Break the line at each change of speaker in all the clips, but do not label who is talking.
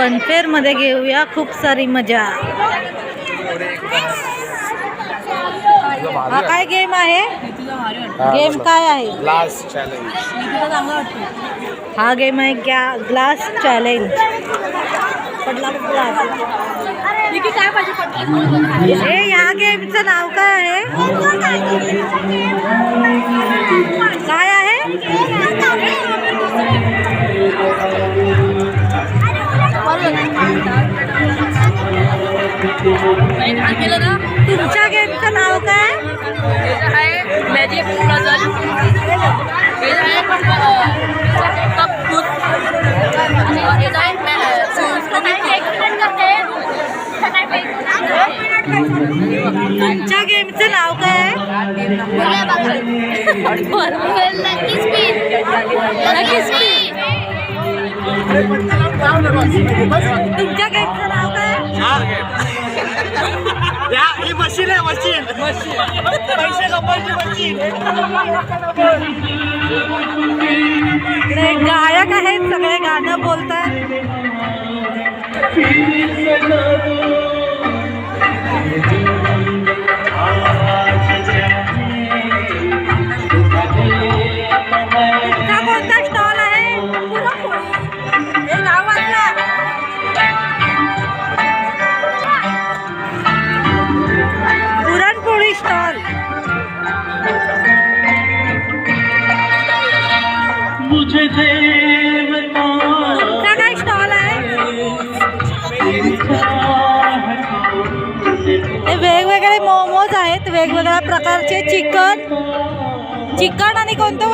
Funfair मध्ये घेऊया खूप सारी मजा। हा काय गेम आहे? गेम काय आहे?
Glass challenge.
हा गेम आहे ग्लास चॅलेंज। या गेमचं नाव काय आहे? काय आहे? तुमच्या गेमचं नाव काय?
Magic puzzle.
तुमच्या गेमचं नाव काय? तुमच्या गेमचं नाव काय?
ही मशीन आहे, मशीन पैसे कमवायची मशीन।
गायक आहेत सगळे, गाणं बोलतात। कोणता स्टॉल आहे? हे नाव वाचलं? पुरणपोळी स्टॉल। तुमचा काय स्टॉल आहे? हे वेगवेगळे मोमोज आहेत, वेगवेगळ्या प्रकारचे चिकन आणि कोणते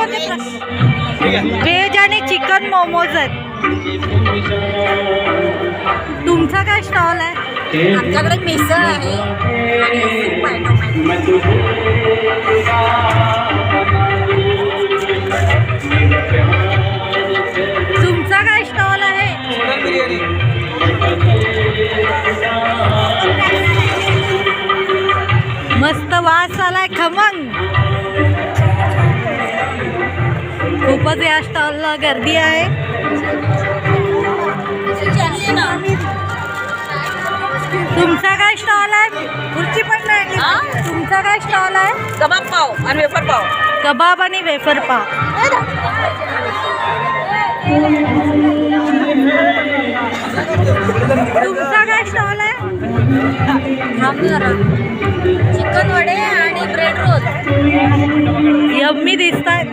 व्हेज आणि चिकन मोमोज आहेत। तुमचा काय स्टॉल आहे?
आमच्याकडे मिसळ आहे आणि सूप आहे टोमॅटो।
तुमचा काय स्टॉल आहे?
चिकन बिर्याणी।
मस्त वास आलाय, खमंग। खूपच या स्टॉलला गर्दी आहे। तुमचा काय स्टॉल आहे? खुर्ची पण नाही। तुमचा काय स्टॉल आहे?
कबाब पाव आणि वेफर पाव।
कबाब आणि वेफर पाव। तुमचा काय स्टॉल आहे?
चिकन वडे आणि ब्रेड रोल।
यम्मी दिसतात।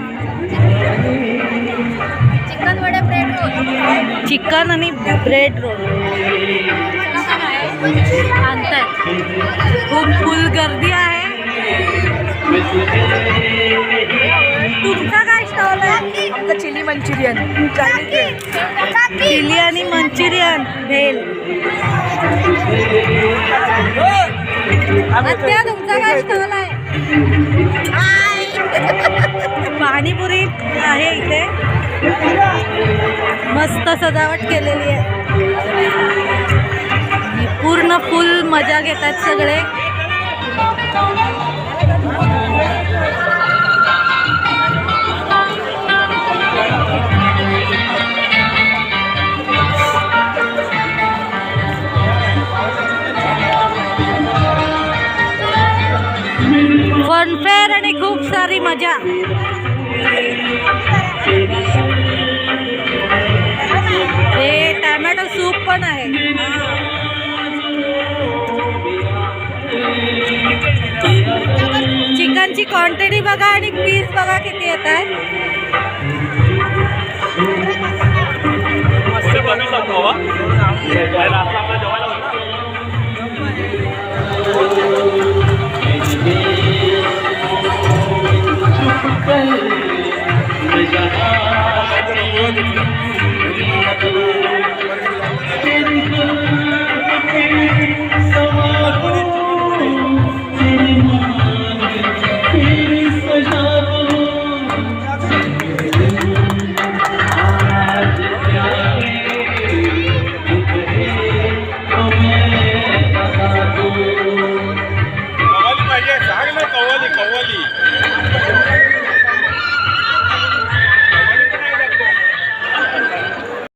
चिकन वडे ब्रेड रोल।
चिकन आणि ब्रेड रोल आणतात। खूप फुल गर्दी आहे। तुमचा काय स्टॉल आहे?
चिली मंचुरियन,
चिली आणि मंचुरियन भेल। आत्या तुमचा काय स्टॉल आहे? पाणीपुरी आहे इथे, मस्त सजावट केलेली आहे। पूर्ण फुल मजा घेतात सगळे। फनफेअर आणि खूप सारी मजा। हे टोमॅटो सूप पण आहे। चिकनची क्वांटिटी बघा आणि पीस बघा किती येत आहे।
जहाँ